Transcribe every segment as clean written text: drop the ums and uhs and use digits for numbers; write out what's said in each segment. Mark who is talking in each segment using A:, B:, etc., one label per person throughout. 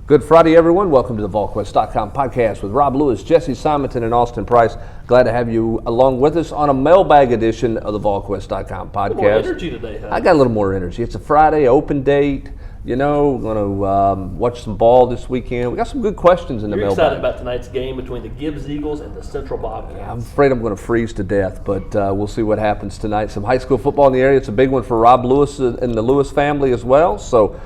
A: Good Friday, everyone. Welcome to the Volquest.com podcast with Rob Lewis, Jesse Simonton, and Austin Price. Glad to have you along with us on a mailbag edition of the Volquest.com podcast.
B: More energy today, huh?
A: I got a little more energy. It's a Friday, open date. You know, we're going to watch some ball this weekend. We got some good questions in the mailbag.
B: You're excited about tonight's game between the Gibbs Eagles and the Central Bobcats.
A: I'm afraid I'm going to freeze to death, but we'll see what happens tonight. Some high school football in the area. It's a big one for Rob Lewis and the Lewis family as well. So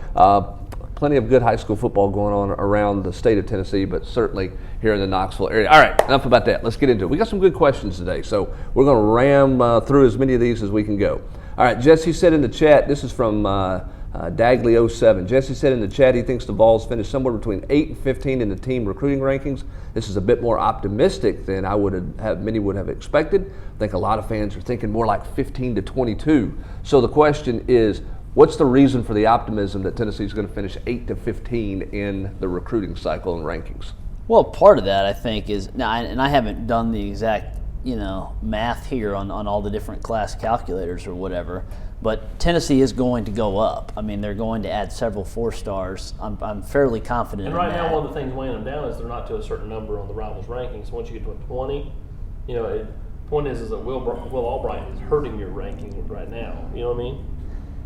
A: plenty of good high school football going on around the state of Tennessee, but certainly here in the Knoxville area. All right, enough about that. Let's get into it. We got some good questions today, so we're going to ram through as many of these as we can go. All right, Jesse said in the chat, this is from Dagley07. Jesse said in the chat he thinks the Vols finish somewhere between 8 and 15 in the team recruiting rankings. This is a bit more optimistic than many would have expected. I think a lot of fans are thinking more like 15 to 22. So the question is, what's the reason for the optimism that Tennessee is going to finish 8 to 15 in the recruiting cycle and rankings?
C: Well, part of that I think is now, and I haven't done the exact math here on all the different class calculators or whatever, but Tennessee is going to go up. I mean, they're going to add several 4-stars. I'm fairly confident in that.
B: And right now, one of the things weighing them down is they're not to a certain number on the Rivals rankings. So once you get to a 20, the point is that Will Albright is hurting your ranking right now. You know what I mean?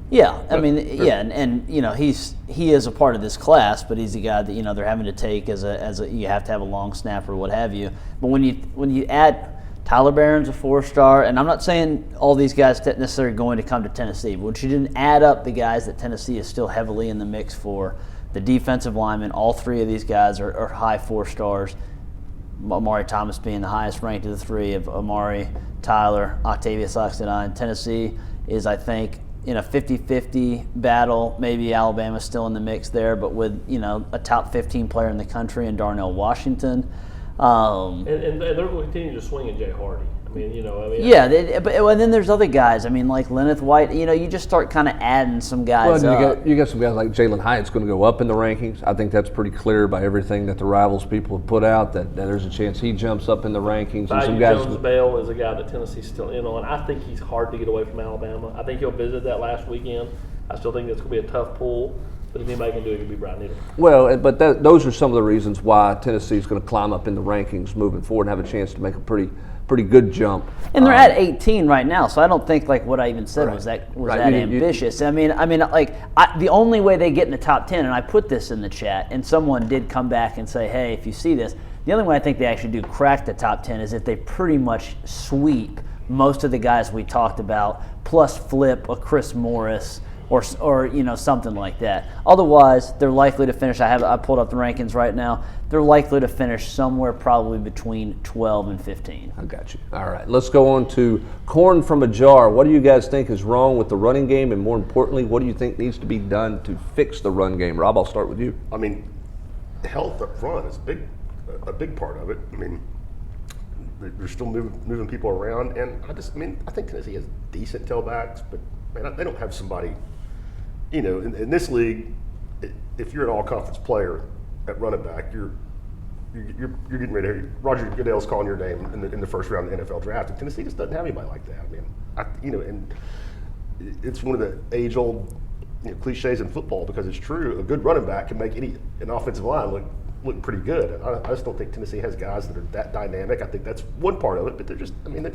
C: Yeah, I mean, yeah, and he is a part of this class, but he's a guy that they're having to take as a you have to have a long snapper, what have you. But when you add Tyler Barron's a 4-star, and I'm not saying all these guys necessarily going to come to Tennessee, but you didn't add up the guys that Tennessee is still heavily in the mix for. The defensive linemen, all three of these guys are high 4-stars. Amari Thomas being the highest ranked of the three of Amari, Tyler, Octavius Oxendine. Tennessee is, I think, in a 50-50 battle. Maybe Alabama's still in the mix there, but with a top 15 player in the country in Darnell Washington.
B: And they're going to continue to swing at Jay Hardy.
C: Yeah, but then there's other guys. I mean, like Lenneth White. You just start kind of adding some guys up.
A: You got some guys like Jalen Hyatt's going to go up in the rankings. I think that's pretty clear by everything that the Rivals people have put out that there's a chance he jumps up in the rankings. And some guys.
B: Jones-Bell is a guy that Tennessee's still in on. I think he's hard to get away from Alabama. I think he'll visit that last weekend. I still think that's going to be a tough pull. But if anybody can do it, it'll be Brian Needle.
A: Well, but those are some of the reasons why Tennessee's going to climb up in the rankings moving forward and have a chance to make a pretty good jump.
C: And they're at 18 right now, so I don't think like what I even said was that ambitious. The only way they get in the top 10, and I put this in the chat, and someone did come back and say, hey, if you see this, the only way I think they actually do crack the top 10 is if they pretty much sweep most of the guys we talked about, plus flip a Chris Morris or something like that. Otherwise, they're likely to finish. I pulled up the rankings right now. They're likely to finish somewhere probably between 12 and 15.
A: I got you. All right, let's go on to Corn from a Jar. What do you guys think is wrong with the running game, and more importantly, what do you think needs to be done to fix the run game? Rob, I'll start with you.
D: I mean, health up front is a big part of it. I mean, they're still moving people around, and I think Tennessee has decent tailbacks, but man, they don't have somebody. In this league, if you're an all-conference player at running back, you're getting ready. Roger Goodell's calling your name in the first round of the NFL draft, and Tennessee just doesn't have anybody like that. I mean, and it's one of the age-old cliches in football because it's true. A good running back can make an offensive line look pretty good. I just don't think Tennessee has guys that are that dynamic. I think that's one part of it, but they're just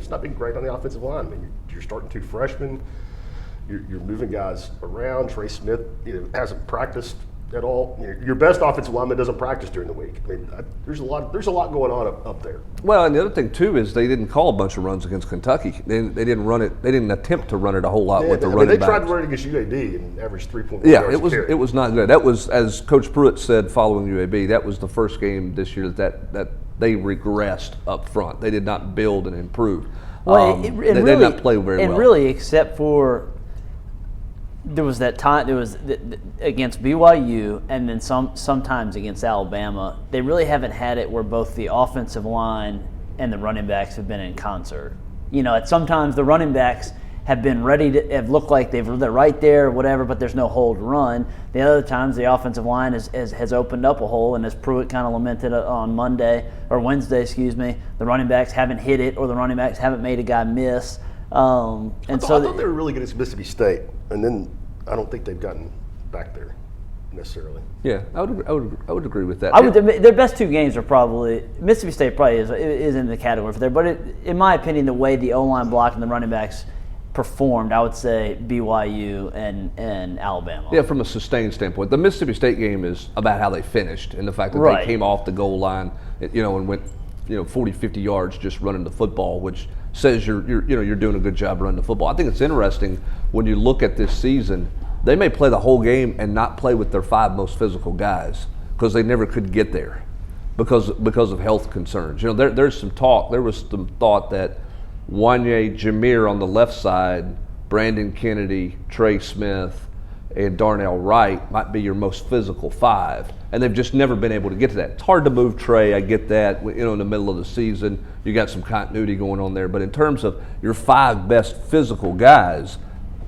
D: not being great on the offensive line. I mean, you're starting 2 freshmen. You're moving guys around. Trey Smith hasn't practiced at all. Your best offensive lineman doesn't practice during the week. I mean, there's a lot going on up there.
A: Well, and the other thing too is they didn't call a bunch of runs against Kentucky. They didn't run it. They didn't attempt to run it a whole lot with the running backs.
D: They tried to run it against UAB and averaged 3.1
A: yards. It was not good. That was, as Coach Pruitt said following UAB, that was the first game this year that they regressed up front. They did not build and improve.
C: Well,
A: they did not play very well.
C: And really, except for there was that time. There was against BYU, and then sometimes against Alabama. They really haven't had it where both the offensive line and the running backs have been in concert. Sometimes the running backs have been ready to have looked like they're right there or whatever, but there's no hole to run. The other times the offensive line has opened up a hole, and as Pruitt kind of lamented on Wednesday, the running backs haven't hit it, or the running backs haven't made a guy miss.
D: I thought they were really good at Mississippi State, and then I don't think they've gotten back there. necessarily.
A: Yeah, I would agree with that.
C: Their best two games are probably Mississippi State. Probably is in the category for there. But in my opinion, the way the O-line block and the running backs performed, I would say BYU and Alabama.
A: Yeah, from a sustained standpoint, the Mississippi State game is about how they finished and the fact that they came off the goal line, and went 40, 50 yards just running the football, which says you're doing a good job running the football. I think it's interesting when you look at this season. They may play the whole game and not play with their 5 most physical guys because they never could get there because of health concerns. There's some talk. There was some thought that Wanye Jameer on the left side, Brandon Kennedy, Trey Smith, and Darnell Wright might be your most physical 5, and they've just never been able to get to that. It's hard to move Trey. I get that. In the middle of the season, you got some continuity going on there. But in terms of your 5 best physical guys,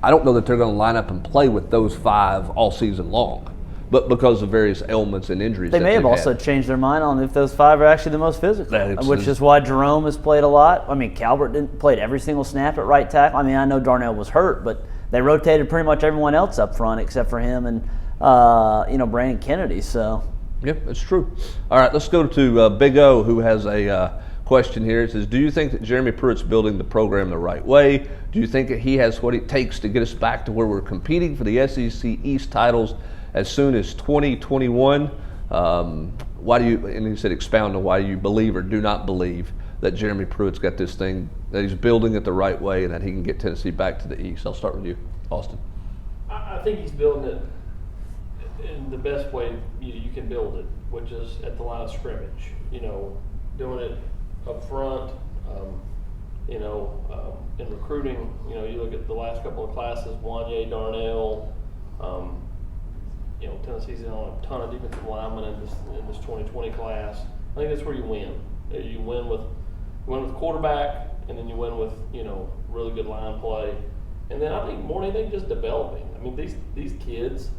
A: I don't know that they're going to line up and play with those 5 all season long, but because of various ailments and injuries.
C: They may have also changed their mind on if those 5 are actually the most physical, which is why Jerome has played a lot. I mean, Calvert played every single snap at right tackle. I mean, I know Darnell was hurt, but they rotated pretty much everyone else up front except for him and Brandon Kennedy. So.
A: Yep, that's true. All right, let's go to Big O, who has a question here. It says, do you think that Jeremy Pruitt's building the program the right way? Do you think that he has what it takes to get us back to where we're competing for the SEC East titles as soon as 2021? Why do you, and he said, expound on why you believe or do not believe that Jeremy Pruitt's got this thing, that he's building it the right way and that he can get Tennessee back to the East. I'll start with you, Austin.
B: I think he's building it in the best way you can build it, which is at the line of scrimmage. Doing it up front, in recruiting, you look at the last couple of classes, Wanye, Darnell, Tennessee's on a ton of defensive linemen in this 2020 class. I think that's where you win. You win with quarterback, and then you win with really good line play, and then I think more than anything just developing. I mean, these kids,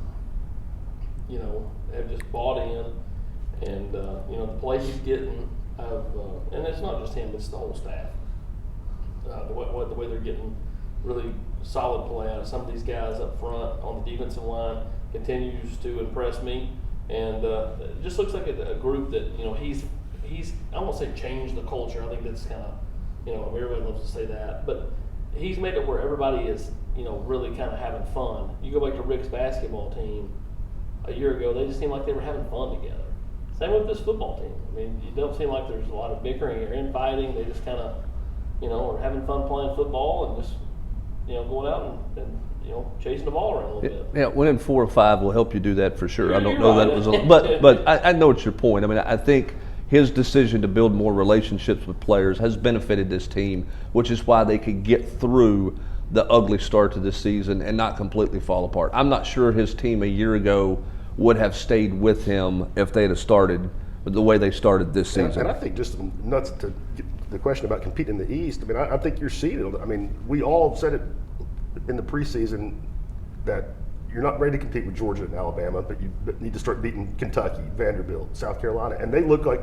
B: have just bought in, and the play he's getting. And it's not just him; it's the whole staff. The way they're getting really solid play out of some of these guys up front on the defensive line continues to impress me, and it just looks like a group that he's I won't say changed the culture. I think that's kind of everybody loves to say that, but he's made it where everybody is really kind of having fun. You go back to Rick's basketball team a year ago; they just seemed like they were having fun together. Same with this football team. I mean, you don't seem like there's a lot of bickering or infighting. They just kind of, are having fun playing football and just, going out and chasing the ball around a little bit.
A: Yeah, winning 4 or 5 will help you do that for sure. I don't know that it was, but I know it's your point. I mean, I think his decision to build more relationships with players has benefited this team, which is why they could get through the ugly start to this season and not completely fall apart. I'm not sure his team a year ago would have stayed with him if they'd have started the way they started this season.
D: And I think just nuts to the question about competing in the East. I mean, I think you're seeded. I mean, we all said it in the preseason that you're not ready to compete with Georgia and Alabama, but you need to start beating Kentucky, Vanderbilt, South Carolina, and they look like.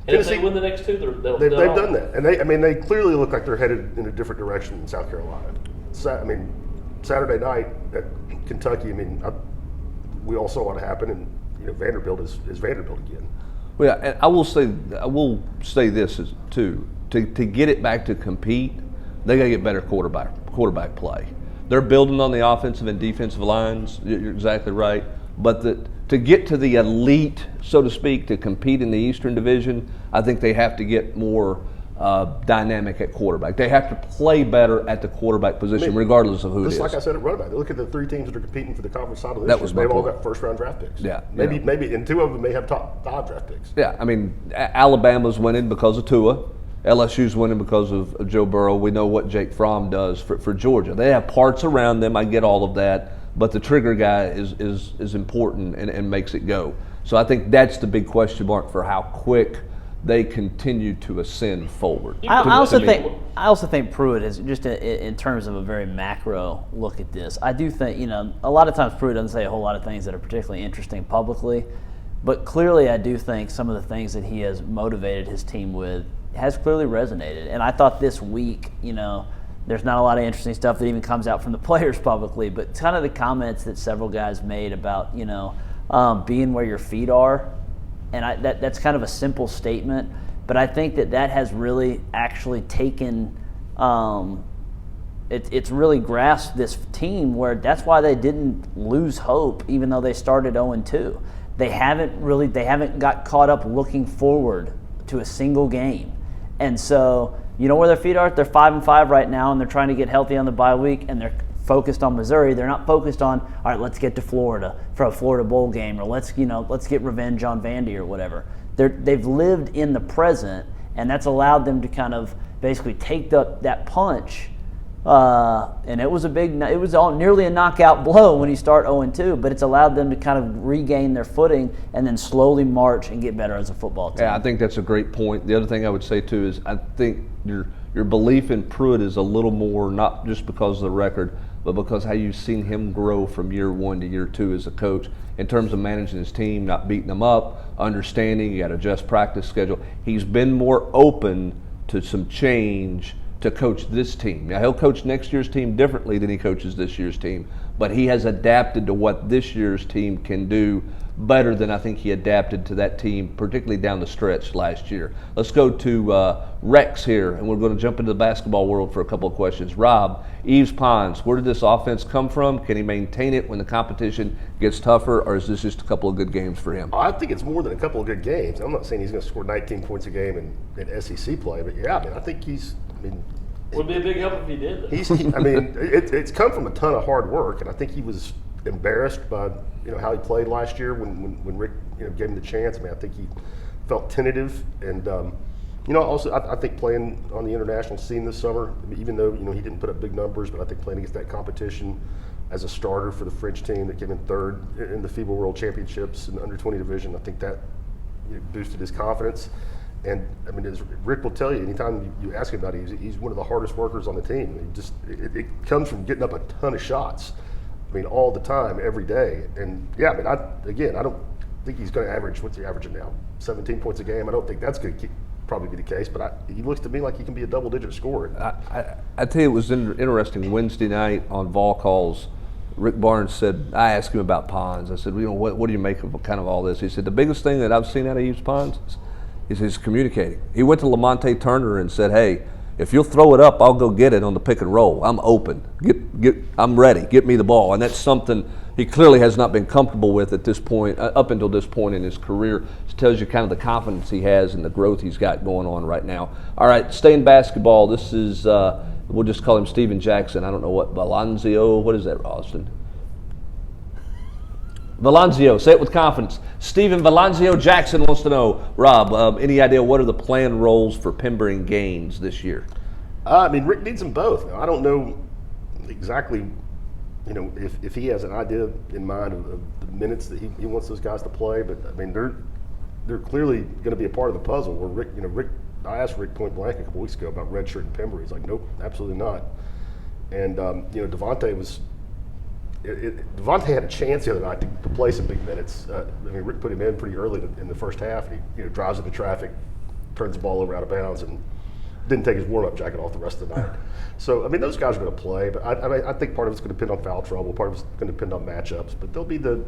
B: And if they win the next 2,
D: they've done that, and they clearly look like they're headed in a different direction than South Carolina. Saturday night at Kentucky. We all saw what happened, and Vanderbilt is Vanderbilt again.
A: Well, yeah, and I will say this too. To get it back to compete, they got to get better quarterback play. They're building on the offensive and defensive lines. You're exactly right. But to get to the elite, so to speak, to compete in the Eastern Division, I think they have to get more dynamic at quarterback. They have to play better at the quarterback position, regardless of who it is.
D: Just like I said at running back, look at the 3 teams that are competing for the conference title this year. They've all got first-round draft picks.
A: Yeah,
D: maybe, and 2 of them may have top 5 draft picks.
A: Yeah, I mean, Alabama's winning because of Tua. LSU's winning because of Joe Burrow. We know what Jake Fromm does for Georgia. They have parts around them. I get all of that, but the trigger guy is important and makes it go. So I think that's the big question mark for how quick they continue to ascend forward.
C: I also think Pruitt is just in terms of a very macro look at this. I do think a lot of times Pruitt doesn't say a whole lot of things that are particularly interesting publicly, but clearly I do think some of the things that he has motivated his team with has clearly resonated. And I thought this week, there's not a lot of interesting stuff that even comes out from the players publicly, but kind of the comments that several guys made about being where your feet are. And that's kind of a simple statement, but I think that has really actually taken it's really grasped this team where that's why they didn't lose hope even though they started 0-2. They haven't got caught up looking forward to a single game. And so, you know where their feet are? They're 5-5 right now, and they're trying to get healthy on the bye week, and they're focused on Missouri. They're not focused on, all right, let's get to Florida for a Florida bowl game, or let's get revenge on Vandy or whatever. They've lived in the present, and that's allowed them to kind of basically take that punch. And it was nearly a knockout blow when you start 0-2, but it's allowed them to kind of regain their footing and then slowly march and get better as a football team.
A: Yeah, I think that's a great point. The other thing I would say too is I think your belief in Pruitt is a little more not just because of the record, but because how you've seen him grow from year 1 to year 2 as a coach in terms of managing his team, not beating them up, understanding you got to adjust practice schedule. He's been more open to some change to coach this team. Now, he'll coach next year's team differently than he coaches this year's team, but he has adapted to what this year's team can do better than I think he adapted to that team, particularly down the stretch last year. Let's go to Rex here, and we're going to jump into the basketball world for a couple of questions. Rob, Eves Pines, where did this offense come from? Can he maintain it when the competition gets tougher, or is this just a couple of good games for him?
D: I think it's more than a couple of good games. I'm not saying he's going to score 19 points a game in SEC play, but yeah, I think
B: would be a big help if he did.
D: It's come from a ton of hard work, and I think he was embarrassed by how he played last year when Rick gave him the chance. I think he felt tentative, and also I think playing on the international scene this summer, even though he didn't put up big numbers, but I think playing against that competition as a starter for the French team that came in third in the FIBA World Championships in the under-20 division, I think that boosted his confidence. And as Rick will tell you, anytime you ask him about it, he's one of the hardest workers on the team. It comes from getting up a ton of shots. All the time, every day. And yeah, I don't think he's going to average. What's he averaging now? 17 points a game. I don't think that's going to probably be the case. But he looks to me like he can be a double-digit scorer.
A: I tell you, it was interesting. Wednesday night on Vol Calls, Rick Barnes said, I asked him about Pons. I said, what do you make of kind of all this? He said, the biggest thing that I've seen out of Eves Pons is he's communicating. He went to Lamonte Turner and said, hey, if you'll throw it up, I'll go get it on the pick and roll. I'm open. I'm ready. Get me the ball. And that's something he clearly has not been comfortable with at this point, up until this point in his career. It tells you kind of the confidence he has and the growth he's got going on right now. All right, stay in basketball. This is, we'll just call him Steven Jackson. I don't know what, Valanzio. What is that, Austin? Valanzio, say it with confidence. Steven Valanzio Jackson wants to know, Rob, any idea what are the planned roles for Pember and Gaines this year?
D: Rick needs them both. Now, I don't know exactly, if he has an idea in mind of the minutes that he wants those guys to play, but they're clearly going to be a part of the puzzle. Where Rick, I asked Rick point blank a couple weeks ago about redshirt and Pember. He's like, nope, absolutely not. And Devontae had a chance the other night to play some big minutes. Rick put him in pretty early in the first half. He drives into traffic, turns the ball over out of bounds, and didn't take his warm-up jacket off the rest of the night. So, those guys are going to play, but I think part of it's going to depend on foul trouble, part of it's going to depend on matchups, but they'll be the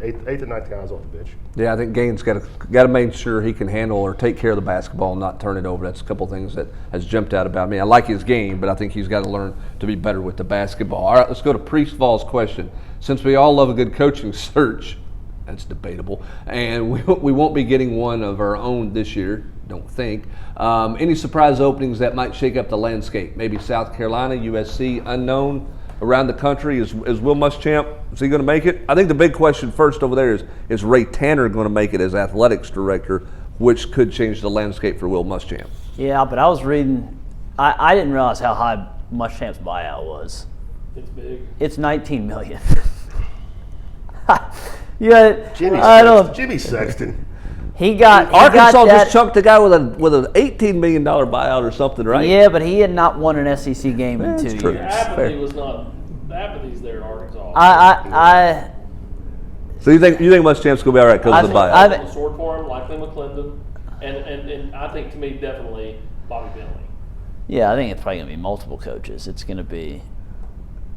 D: eighth and ninth guys off the bench.
A: Yeah, I think Gaines got to make sure he can handle or take care of the basketball and not turn it over. That's a couple things that has jumped out about me. I like his game, but I think he's got to learn to be better with the basketball. All right, let's go to Priestvall's question. Since we all love a good coaching search, that's debatable, and we won't be getting one of our own this year, don't think. Any surprise openings that might shake up the landscape? Maybe South Carolina, USC, unknown. Around the country, is Will Muschamp, is he going to make it? I think the big question first over there is Ray Tanner going to make it as athletics director, which could change the landscape for Will Muschamp?
C: Yeah, but I was reading, I didn't realize how high Muschamp's buyout was.
B: It's big.
C: It's $19 million.
D: Jimmy Sexton.
A: Arkansas just chunked a guy with an $18 million buyout or something, right?
C: Yeah, but he had not won an SEC game in 2
B: The
C: years.
B: apathy's there in Arkansas.
A: So you think Muschamp's going to be all right because of the buyout?
B: I think sword for him, likely McClendon, and I think to me definitely Bobby Bentley.
C: Yeah, I think it's probably going to be multiple coaches. It's going to be.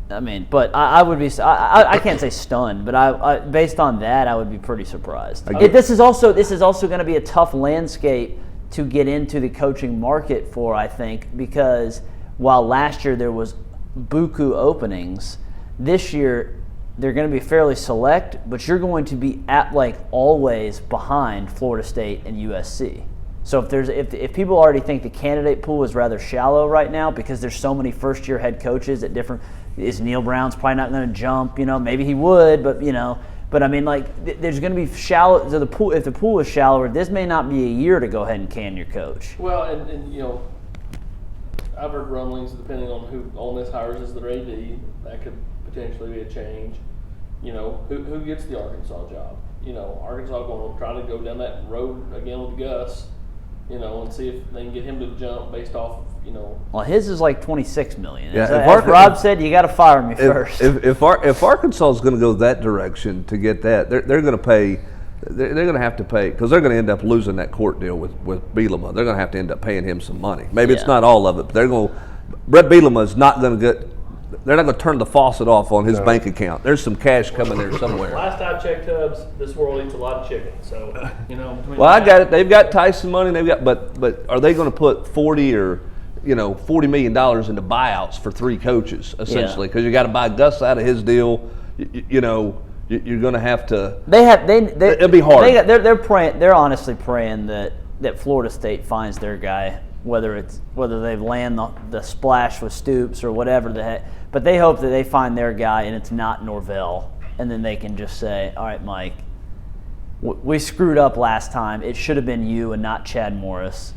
C: I mean, but I would be. I can't say stunned, but I based on that, I would be pretty surprised. This is also going to be a tough landscape to get into the coaching market for, I think, because while last year there was buku openings, this year they're going to be fairly select, but you're going to be always behind Florida State and USC. So if people already think the candidate pool is rather shallow right now because there's so many first-year head coaches at different, is Neil Brown's probably not going to jump, maybe he would, but but I mean, there's going to be shallow. So the pool, if the pool is shallower, this may not be a year to go ahead and can your coach.
B: Well, and I've heard rumblings depending on who Ole Miss hires as their AD, that could potentially be a change. Who gets the Arkansas job? Arkansas going to try to go down that road again with Gus. And see if they can get him to jump based off,
C: Well, his is like $26 million.
A: Yeah,
C: As Rob said, you got to fire me first.
A: If Arkansas is going to go that direction to get that, they're going to pay. They're going to have to pay because they're going to end up losing that court deal with Bielema. They're going to have to end up paying him some money. Maybe it's not all of it, but they're going. Brett Bielema is not going to get. They're not going to turn the faucet off on his bank account. There's some cash coming there somewhere.
B: Last I checked, Tubbs, this world eats a lot of chicken. So
A: Well, I got it. They've got Tyson money. They've got, but are they going to put $40 million into buyouts for 3 coaches essentially? Because you got to buy Gus out of his deal. You're going to have to. It'll be hard.
C: They're praying. They're honestly praying that Florida State finds their guy, whether they've land the splash with Stoops or whatever the heck. But they hope that they find their guy and it's not Norvell, and then they can just say, "All right, Mike, we screwed up last time. It should have been you and not Chad Morris.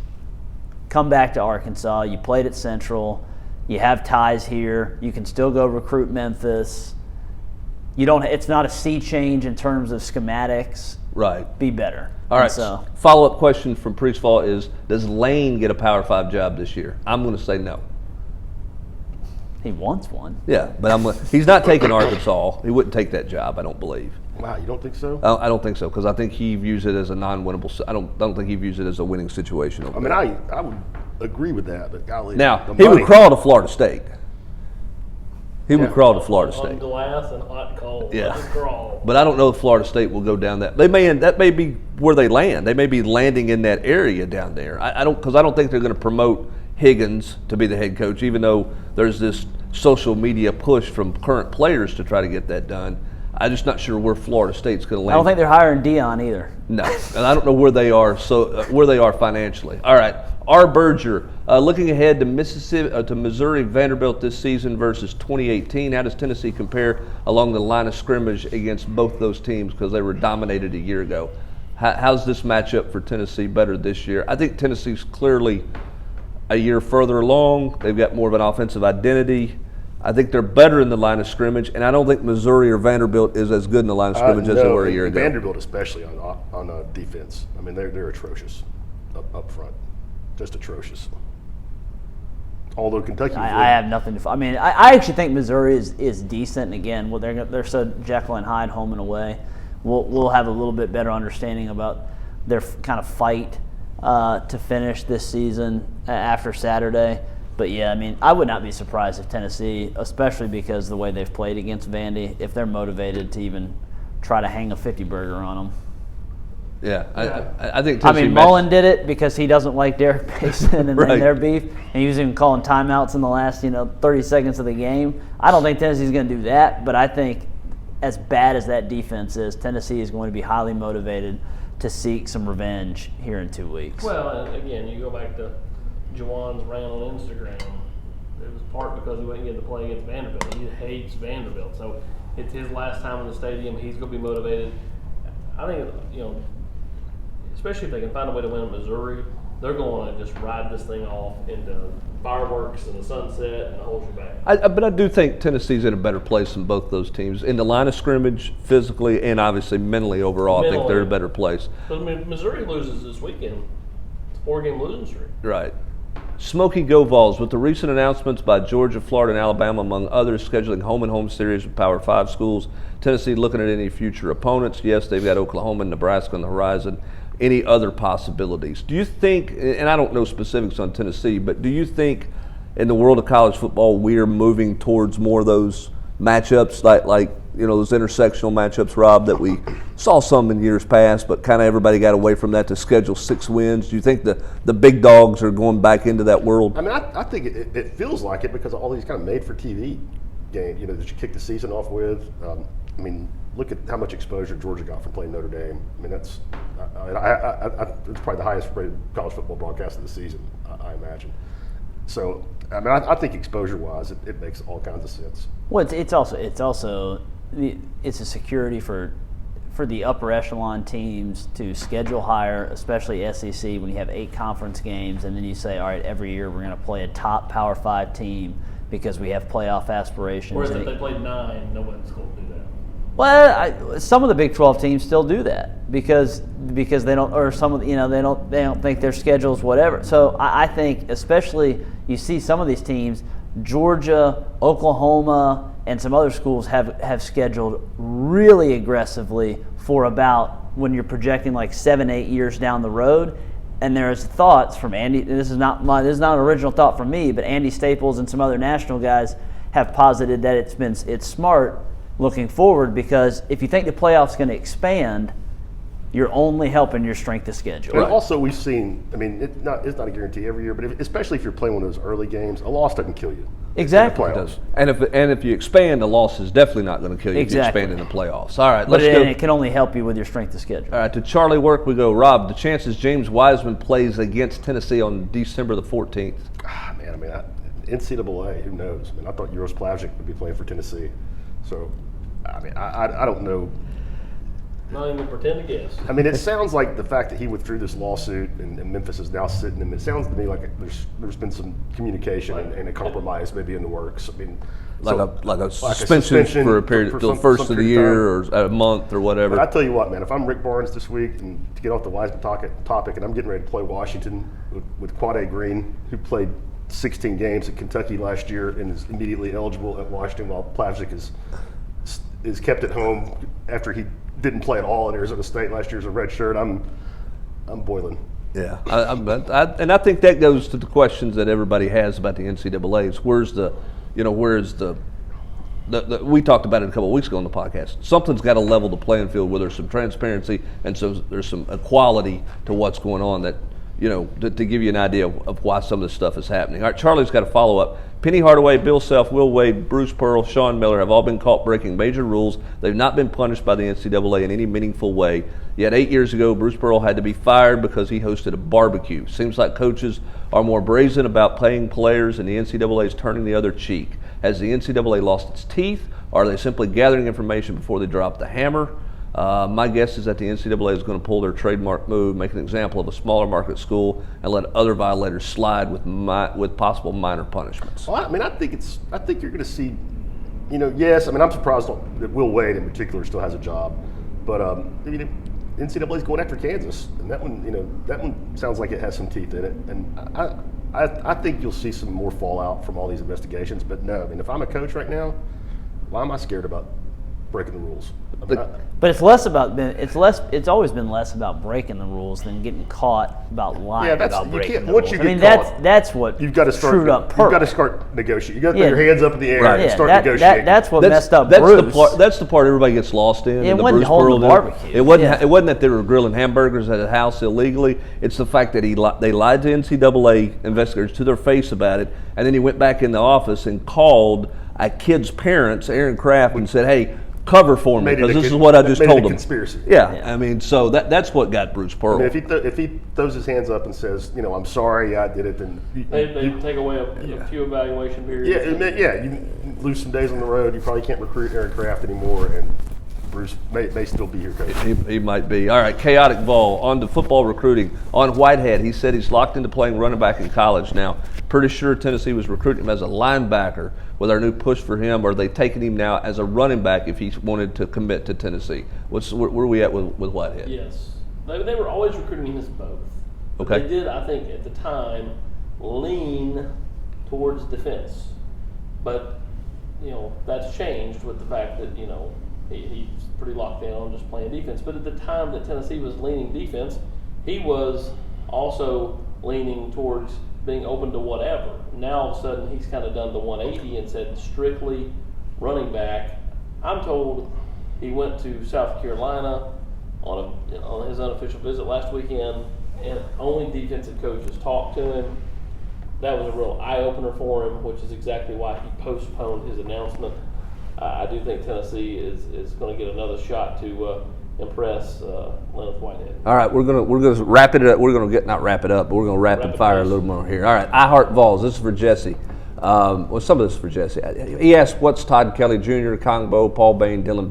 C: Come back to Arkansas. You played at Central. You have ties here. You can still go recruit Memphis. You don't. It's not a sea change in terms of schematics.
A: Right.
C: Be better."
A: All right.
C: So,
A: follow-up question from Priestfall is: does Lane get a Power 5 job this year? I'm going to say no.
C: he wants one.
A: Yeah, but he's not taking Arkansas. He wouldn't take that job, I don't believe.
D: Wow, you don't think so?
A: I don't think so because I think he views it as a non-winnable. I don't think he views it as a winning situation.
D: I mean, I would agree with that, but golly.
A: Now he would crawl to Florida State. He would crawl to Florida
B: On
A: State.
B: glass and hot and cold.
A: Yeah.
B: Let it crawl.
A: But I don't know if Florida State will go down that. That may be where they land. They may be landing in that area down there. I don't think they're going to promote Higgins to be the head coach, even though there's this social media push from current players to try to get that done. I'm just not sure where Florida State's going to land.
C: I don't think they're hiring Dion either.
A: No, and I don't know where they are. Where they are financially. All right, R. Berger, looking ahead to Missouri Vanderbilt this season versus 2018. How does Tennessee compare along the line of scrimmage against both those teams because they were dominated a year ago? How's this matchup for Tennessee better this year? I think Tennessee's clearly a year further along. They've got more of an offensive identity. I think they're better in the line of scrimmage, and I don't think Missouri or Vanderbilt is as good in the line of scrimmage as they were a year ago.
D: Vanderbilt especially on defense. I mean, they're atrocious up front, just atrocious. Although Kentucky,
C: I have nothing to. I mean, I actually think Missouri is decent. And again, well, they're so Jekyll and Hyde home and away. We'll have a little bit better understanding about their kind of fight to finish this season after Saturday. But yeah, I mean, I would not be surprised if Tennessee, especially because the way they've played against Vandy, if they're motivated to even try to hang a 50 burger on them.
A: Yeah, I think.
C: I mean, Mullen did it because he doesn't like Derek Mason and
A: Right.
C: their beef, and he was even calling timeouts in the last 30 seconds of the game. I don't think Tennessee's going to do that, but I think as bad as that defense is, Tennessee is going to be highly motivated to seek some revenge here in 2 weeks.
B: Well, and again, you go back to Juwan's rant on Instagram. It was part because he wouldn't get to play against Vanderbilt. He hates Vanderbilt, so it's his last time in the stadium. He's going to be motivated. I think especially if they can find a way to win in Missouri, they're going to just ride this thing off into fireworks and the sunset and the whole shebang.
A: But I do think Tennessee's in a better place than both those teams. In the line of scrimmage, physically, and obviously mentally overall, I think they're in a better place.
B: But I mean, Missouri loses this weekend. It's a 4-game losing streak.
A: Right. Smoky Go Vols, with the recent announcements by Georgia, Florida, and Alabama, among others, scheduling home-and-home series with Power 5 schools. Tennessee looking at any future opponents. Yes, they've got Oklahoma and Nebraska on the horizon. Any other possibilities? Do you think, and I don't know specifics on Tennessee, but do you think in the world of college football we're moving towards more of those matchups like those intersectional matchups, Rob, that we saw some in years past, but kind of everybody got away from that to schedule 6 wins. Do you think the big dogs are going back into that world?
D: I mean, I think it feels like it because of all these kind of made-for-TV games, that you kick the season off with. I mean, look at how much exposure Georgia got from playing Notre Dame. I mean, it's probably the highest-rated college football broadcast of the season, I imagine. So, I mean, I think exposure-wise, it makes all kinds of sense.
C: Well, it's also it's a security for the upper echelon teams to schedule higher, especially SEC, when you have 8 conference games, and then you say, all right, every year we're going to play a top Power 5 team because we have playoff aspirations.
B: Whereas if they played 9, no one's going to do that.
C: Well, some of the Big 12 teams still do that because they don't, or some of they don't think their schedule's whatever. So I think especially you see some of these teams, Georgia, Oklahoma, and some other schools have scheduled really aggressively for about when you're projecting like 7-8 years down the road. And there's thoughts from Andy. This is not an original thought from me, but Andy Staples and some other national guys have posited that it's smart looking forward, because if you think the playoff's going to expand, you're only helping your strength of schedule.
D: And also, we've seen. I mean, it's not a guarantee every year, but especially if you're playing one of those early games, a loss doesn't kill you.
C: Exactly.
A: It does. And if you expand, the loss is definitely not going to kill you.
C: Exactly.
A: If you expand in the playoffs. All right,
C: But
A: let's go.
C: it can only help you with your strength of schedule.
A: All right, to Charlie Work we go. Rob, the chances James Wiseman plays against Tennessee on December the 14th.
D: Man, I mean, NCAA, who knows? I mean, I thought Uros Plavsic would be playing for Tennessee. So, I mean, I don't know.
B: Not even pretend to guess.
D: I mean, it sounds like the fact that he withdrew this lawsuit and Memphis is now sitting him. It sounds to me like there's been some communication and a compromise maybe in the works. I mean,
A: Like a suspension for a period till the first of the year or a month or whatever.
D: But I tell you what, man, if I'm Rick Barnes this week and to get off the Wiseman topic, and I'm getting ready to play Washington with Quade Green, who played 16 games at Kentucky last year and is immediately eligible at Washington, while Plavsic is kept at home after he didn't play at all at Arizona State last year as a red shirt. I'm boiling.
A: Yeah, and I think that goes to the questions that everybody has about the NCAA. Where's the we talked about it a couple of weeks ago on the podcast. Something's got to level the playing field where there's some transparency and so there's some equality to what's going on, that to give you an idea of why some of this stuff is happening. All right, Charlie's got a follow-up. Penny Hardaway, Bill Self, Will Wade, Bruce Pearl, Sean Miller have all been caught breaking major rules. They've not been punished by the NCAA in any meaningful way. Yet 8 years ago, Bruce Pearl had to be fired because he hosted a barbecue. Seems like coaches are more brazen about paying players, and the NCAA is turning the other cheek. Has the NCAA lost its teeth, or are they simply gathering information before they drop the hammer? My guess is that the NCAA is going to pull their trademark move, make an example of a smaller market school, and let other violators slide with possible minor punishments.
D: Well, I mean, I think you're going to see, yes. I mean, I'm surprised that Will Wade in particular still has a job, but NCAA is going after Kansas, and that one sounds like it has some teeth in it, and I think you'll see some more fallout from all these investigations. But no, I mean, if I'm a coach right now, why am I scared about breaking the rules?
C: But it's less about it's always been less about breaking the rules than getting caught about lying about breaking the rules. That's what
D: you've got to start.
C: Screwed up Pearl.
D: You've got to start negotiating. You got to put your hands up in the air and start negotiating.
C: That's what messed up Bruce.
A: That's the part everybody gets lost in.
C: It wasn't holding the barbecue.
A: It wasn't that they were grilling hamburgers at a house illegally. It's the fact that they lied to NCAA investigators to their face about it, and then he went back in the office and called a kid's parents, Aaron Kraft, and said, "Hey, cover for me, because this is what I just told him."
D: Conspiracy.
A: Yeah, I mean, so that's what got Bruce Pearl.
D: I mean, if he throws his hands up and says, I'm sorry, I did it, then
B: they take away a few evaluation periods.
D: You lose some days on the road. You probably can't recruit Aaron Kraft anymore, and Bruce may still be here, Coach.
A: He might be. All right, Chaotic Vol, on to football recruiting. On Whitehead, he said he's locked into playing running back in college now. Pretty sure Tennessee was recruiting him as a linebacker with our new push for him, or are they taking him now as a running back if he wanted to commit to Tennessee? Where are we at with Whitehead?
B: Yes. They were always recruiting him as both.
A: Okay.
B: They did, I think, at the time, lean towards defense. But, that's changed with the fact that, he's pretty locked in on just playing defense. But at the time that Tennessee was leaning defense, he was also leaning towards being open to whatever. Now all of a sudden he's kind of done the 180 and said strictly running back. I'm told he went to South Carolina on his unofficial visit last weekend, and only defensive coaches talked to him. That was a real eye-opener for him, which is exactly why he postponed his announcement. I do think Tennessee is going to get another shot to impress Leonard Whitehead.
A: All right, we're gonna wrap it up. We're gonna not wrap it up, but we're gonna rapid fire a little more here. All right, I Heart Vols. This is for Jesse. Well, some of this is for Jesse. He asked, "What's Todd Kelly Jr., Kongbo, Paul Bain, Dylan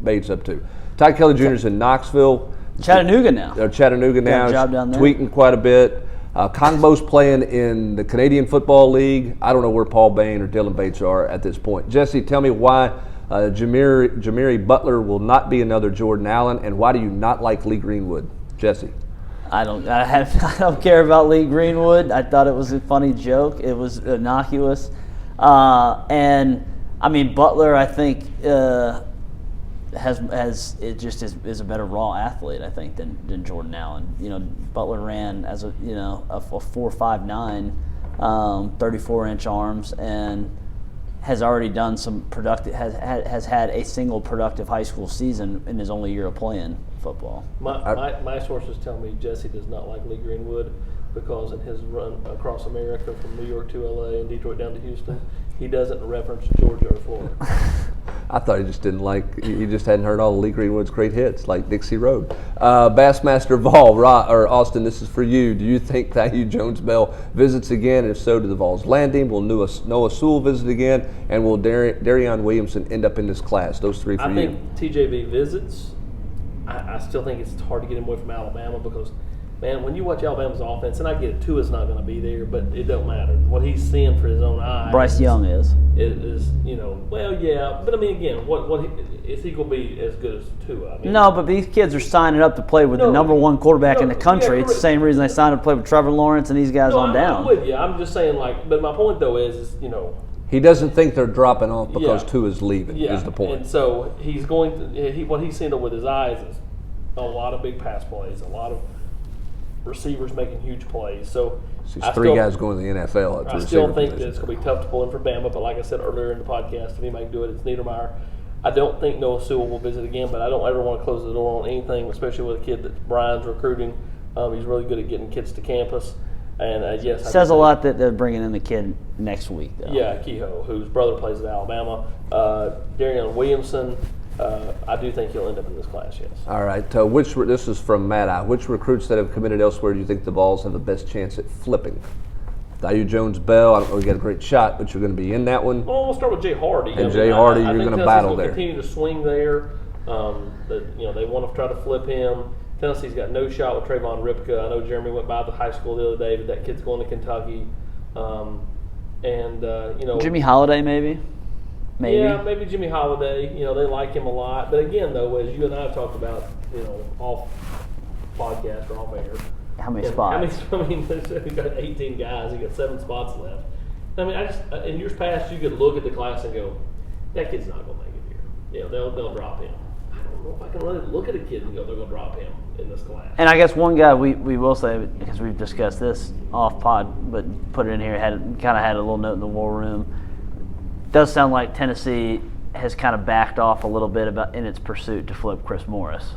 A: Bates up to?" Todd Kelly Jr. is in Knoxville,
C: Chattanooga now.
A: They're Chattanooga now.
C: Got a job down there.
A: Tweeting quite a bit. Kongbo's playing in the Canadian Football League. I don't know where Paul Bain or Dylan Bates are at this point. Jesse, tell me why Jamiri Butler will not be another Jordan Allen, and why do you not like Lee Greenwood? Jesse.
C: I don't care about Lee Greenwood. I thought it was a funny joke. It was innocuous. And I mean, Butler, I think, is a better raw athlete, I think, than Jordan Allen. You know, Butler ran as a 4.59, 34-inch arms, and has already done some productive. Has had a single productive high school season in his only year of playing football.
B: My sources tell me Jesse does not like Lee Greenwood because in his run across America from New York to LA and Detroit down to Houston, he doesn't reference Georgia or Florida.
A: I thought he just didn't like. He just hadn't heard all of Lee Greenwood's great hits, like Dixie Road. Bassmaster Vol or Austin, this is for you. Do you think Thayou Jones-Bell visits again? And if so, do the Vols land him? Will Noah Sewell visit again? And will Darion Williamson end up in this class? Those three for you.
B: I think TJB visits. I still think it's hard to get him away from Alabama because, man, when you watch Alabama's offense, and I get it, Tua's not going to be there, but it don't matter. What he's seeing for his own eyes.
C: Bryce Young is,
B: well, yeah. But, I mean, again, is he going to be as good as Tua? I mean,
C: no, but these kids are signing up to play with the number one quarterback in the country. It's the same reason they signed up to play with Trevor Lawrence and these guys on down.
B: I'm with you. I'm just saying, but my point, though, is
A: he doesn't think they're dropping off because Tua's leaving, is the point.
B: And so he's going to what he's seeing with his eyes is a lot of big pass plays, a lot of receivers making huge plays. So
A: there's three guys going to the NFL.
B: I still think that it's going to be tough to pull in for Bama, but like I said earlier in the podcast, if anybody can do it, it's Niedermeyer. I don't think Noah Sewell will visit again, but I don't ever want to close the door on anything, especially with a kid that Brian's recruiting. He's really good at getting kids to campus. And yes,
C: it says a lot that they're bringing in the kid next week, though.
B: Yeah, Kehoe, whose brother plays at Alabama. Darion Williamson, I do think he'll end up in this class, yes.
A: All right. This is from Matt I. Which recruits that have committed elsewhere do you think the Vols have the best chance at flipping? Thayou Jones-Bell, I don't know, you got a great shot, but you're going to be in that one.
B: Well, we'll start with Jay Hardy.
A: And Jay Hardy, you're going to battle there.
B: Continue to swing there. They want to try to flip him. Tennessee's got no shot with Trayvon Ripka. I know Jeremy went by the high school the other day, but that kid's going to Kentucky.
C: Jimmy Holiday, maybe.
B: Yeah, maybe Jimmy Holiday. They like him a lot. But again, though, as you and I have talked about, off podcast or off air.
C: How many spots?
B: He got 18 guys. He got 7 spots left. I mean, in years past, you could look at the class and go, that kid's not going to make it here. They'll drop him. I don't know if I can really look at a kid and go, they're going to drop him in this class.
C: And I guess one guy we will say, because we've discussed this off pod, but put it in here, had a little note in the war room. Does sound like Tennessee has kind of backed off a little bit in its pursuit to flip Chris Morris.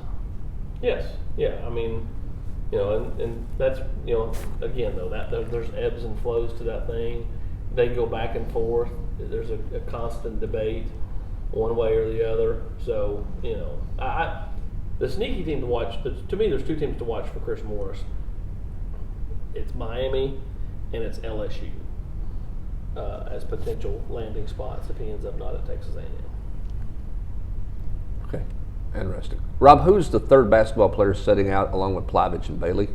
B: Yes. Yeah. I mean, and that's, again, though, there's ebbs and flows to that thing. They go back and forth. There's a constant debate one way or the other. So, the sneaky team to watch, to me, there's 2 teams to watch for Chris Morris. It's Miami and it's LSU as potential landing spots if he ends up not at Texas A&M.
A: Okay, interesting. Rob, who's the third basketball player setting out along with Plavich and Bailey?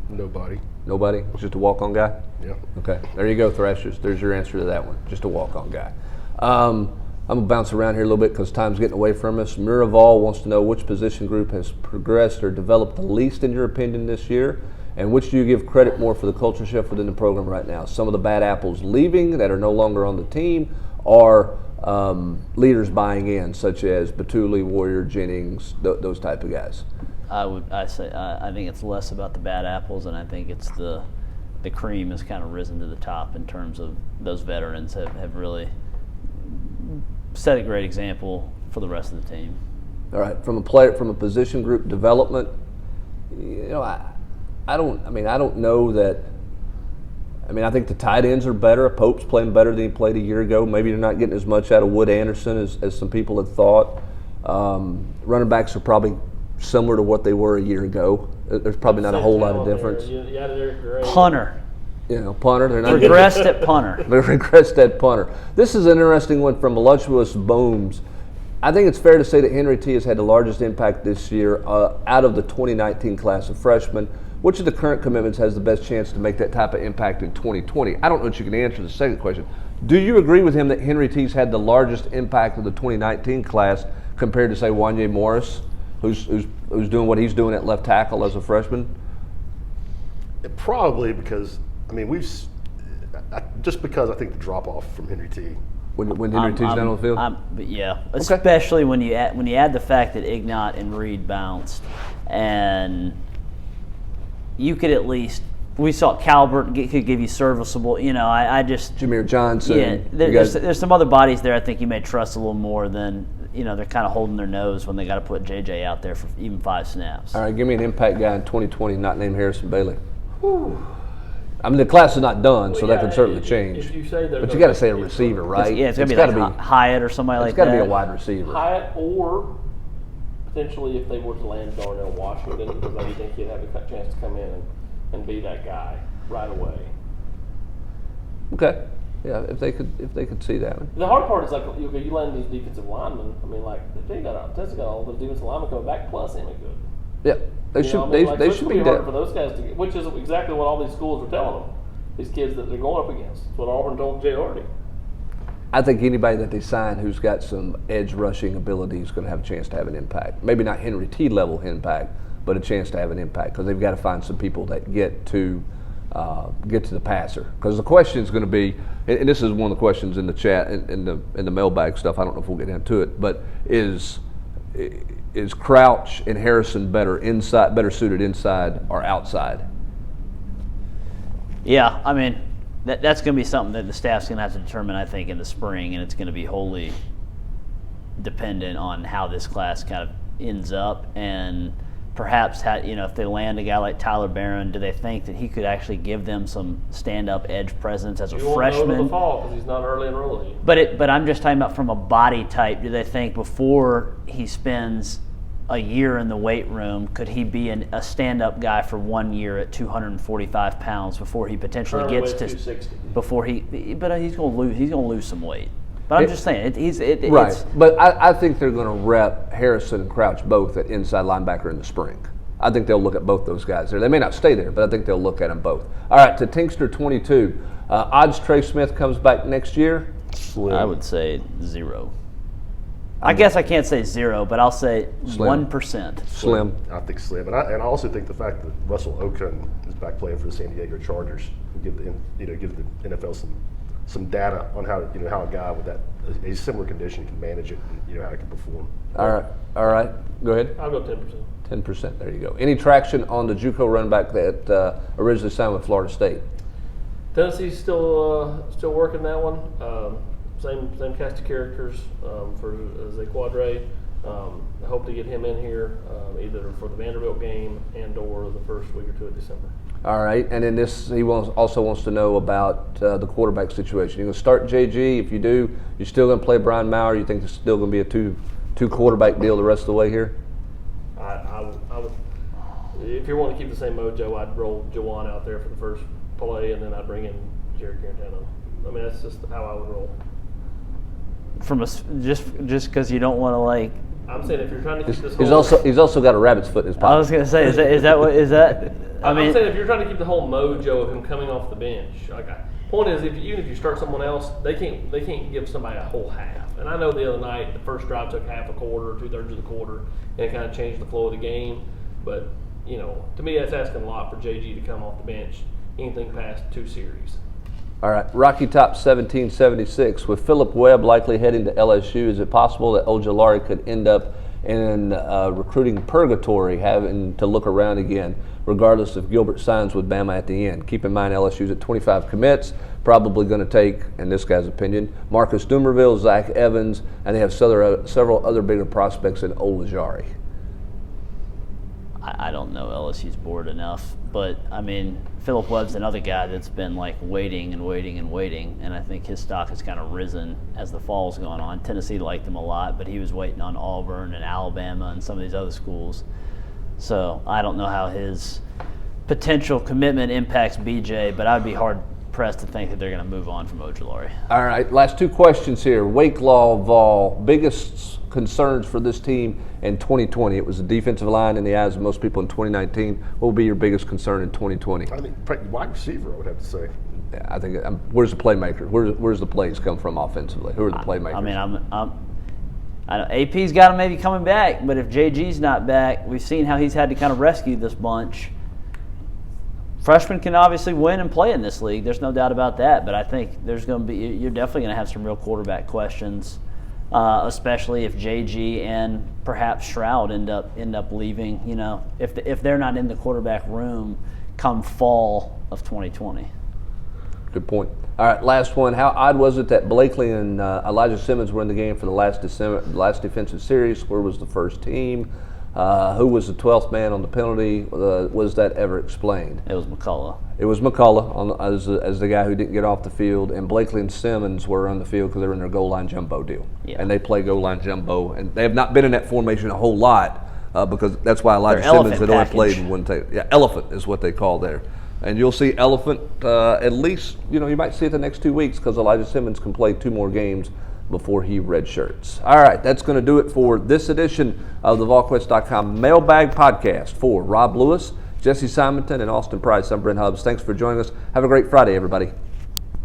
D: Nobody.
A: Nobody? Just a walk-on guy?
D: Yeah.
A: Okay, there you go, Thrashers. There's your answer to that one. Just a walk-on guy. I'm going to bounce around here a little bit because time's getting away from us. Miraval wants to know which position group has progressed or developed the least in your opinion this year, and which do you give credit more for the culture shift within the program right now? Some of the bad apples leaving that are no longer on the team, or leaders buying in, such as Batuli, Warrior, Jennings, those type of guys?
C: I think it's less about the bad apples, and I think it's the cream has kind of risen to the top in terms of those veterans have really set a great example for the rest of the team.
A: All right, from a position group development, I don't know that. I think the tight ends are better. Pope's playing better than he played a year ago. Maybe they're not getting as much out of Wood Anderson as some people had thought. Running backs are probably similar to what they were a year ago. There's probably not a whole lot of difference.
C: Punter.
A: Punter. They're not
C: regressed at punter.
A: They regressed at punter. This is an interesting one from Voluptuous Booms. I think it's fair to say that Henry T has had the largest impact this year out of the 2019 class of freshmen. Which of the current commitments has the best chance to make that type of impact in 2020? I don't know if you can answer the second question. Do you agree with him that Henry T's had the largest impact of the 2019 class compared to, say, Wanye Morris, who's doing what he's doing at left tackle as a freshman?
D: Probably because, just because I think the drop-off from Henry T.
A: When Henry T's down on the field?
C: But yeah,
A: okay.
C: Especially when you add the fact that Ignat and Reed bounced, and you could at least, we saw Calvert could give you serviceable, I just.
A: Jameer Johnson.
C: Yeah, there's some other bodies there I think you may trust a little more than, they're kind of holding their nose when they got to put JJ out there for even 5 snaps.
A: All right, give me an impact guy in 2020 not named Harrison Bailey. Whew. The class is not done, so that could certainly change.
B: If you say
A: but you got to say a receiver, right?
C: It's got to be Hyatt or somebody like that.
A: It's got to be a wide receiver.
B: Hyatt, or potentially if they were to land Darnell Washington, because I think he'd have a chance to come in and be that guy right away.
A: Okay. Yeah, if they could see that.
B: The hard part is you land these defensive linemen. They got all those defensive linemen coming back plus him good.
A: Yeah, they should. They should be
B: hard for those guys to get, which is exactly what all these schools are telling them. These kids that they're going up against. That's what Auburn told Jay Hardy.
A: I think anybody that they sign who's got some edge rushing ability is going to have a chance to have an impact. Maybe not Henry T level impact, but a chance to have an impact because they've got to find some people that get to the passer. Because the question is going to be, and this is one of the questions in the chat in the mailbag stuff. I don't know if we'll get into it, but is Crouch and Harrison better suited inside or outside?
C: Yeah, that's going to be something that the staff's going to have to determine, I think, in the spring, and it's going to be wholly dependent on how this class kind of ends up, and perhaps if they land a guy like Tyler Barron, do they think that he could actually give them some stand-up edge presence as a freshman?
B: You won't know in the fall because he's not early enrollee.
C: But I'm just talking about from a body type. Do they think before he spends a year in the weight room, could he be a stand-up guy for 1 year at 245 pounds before he potentially gets to
B: 260?
C: But he's going to lose some weight. But I'm just saying,
A: right.
C: It's,
A: but I think they're going to rep Harrison and Crouch both at inside linebacker in the spring. I think they'll look at both those guys there. They may not stay there, but I think they'll look at them both. All right, to Tinkster 22. Odds Trey Smith comes back next year?
D: Slim.
C: I would say 0. I guess I can't say 0, but I'll say
A: Slim.
C: 1%.
A: Slim.
D: I think slim, and I also think the fact that Russell Okung is back playing for the San Diego Chargers will give the NFL some data on how a guy with a similar condition can manage it and how he can perform.
A: All right. Go ahead.
B: I'll go 10%.
A: 10%. There you go. Any traction on the JUCO running back that originally signed with Florida State?
B: Tennessee's still working that one. Same cast of characters for Zay Quadre. I hope to get him in here either for the Vanderbilt game and/or the first week or two of December.
A: All right, and then he also wants to know about the quarterback situation. You're going to start JG. If you do, you're still going to play Brian Maurer. You think it's still going to be a two quarterback deal the rest of the way here?
B: I would, if you're wanting to keep the same mojo, I'd roll Jawan out there for the first play, and then I'd bring in Jared Garantano. That's just how I would roll.
C: Just because you don't want to
B: I'm saying if you're trying to keep this
A: he's also got a rabbit's foot in his pocket.
C: I was going to say, is that?
B: I'm saying if you're trying to keep the whole mojo of him coming off the bench. Point is, even if you start someone else, they can't give somebody a whole half. And I know the other night the first drive took half a quarter, 2/3 of the quarter, and it kind of changed the flow of the game. But to me, that's asking a lot for JG to come off the bench anything past 2 series.
A: All right, Rocky Top 1776. With Philip Webb likely heading to LSU, is it possible that Ojulari could end up in recruiting purgatory, having to look around again, regardless if Gilbert signs with Bama at the end. Keep in mind LSU's at 25 commits, probably going to take, in this guy's opinion, Marcus Dumerville, Zach Evans, and they have several other bigger prospects in Olajari.
C: I don't know LSU's board enough, but I mean, Philip Webb's another guy that's been like waiting, and I think his stock has kind of risen as the fall's gone on. Tennessee liked him a lot, but he was waiting on Auburn and Alabama and some of these other schools. So I don't know how his potential commitment impacts BJ, but I'd be hard pressed to think that they're going to move on from Ojulari.
A: All right, last two questions here. Wake Law, Vol, biggest concerns for this team in 2020? It was the defensive line in the eyes of most people in 2019. What will be your biggest concern in 2020?
D: I mean, wide receiver, I would have to say.
A: Yeah, I think where's the playmaker? Where's the plays come from offensively? Who are the playmakers?
C: I mean, I know AP's got him maybe coming back, but if JG's not back, we've seen how he's had to kind of rescue this bunch. Freshmen can obviously win and play in this league. There's no doubt about that. But I think you're definitely going to have some real quarterback questions, especially if JG and perhaps Shroud end up leaving. You know, if they're not in the quarterback room come fall of 2020.
A: Good point. All right, last one. How odd was it that Blakely and Elijah Simmons were in the game for the last defensive series? Where was the first team? Who was the 12th man on the penalty? Was that ever explained?
C: It was McCullough.
A: It was McCullough as the guy who didn't get off the field, and Blakely and Simmons were on the field because they were in their goal line jumbo deal.
C: Yeah.
A: And they play goal line jumbo, and they have not been in that formation a whole lot because that's why Elijah
C: Their
A: Simmons had only
C: package.
A: played in one tape. Yeah, elephant is what they call there. And you'll see elephant at least, you might see it the next 2 weeks because Elijah Simmons can play 2 more games before he redshirts. All right, that's going to do it for this edition of the Volquest.com Mailbag Podcast. For Rob Lewis, Jesse Simonton, and Austin Price, I'm Brent Hubbs. Thanks for joining us. Have a great Friday, everybody.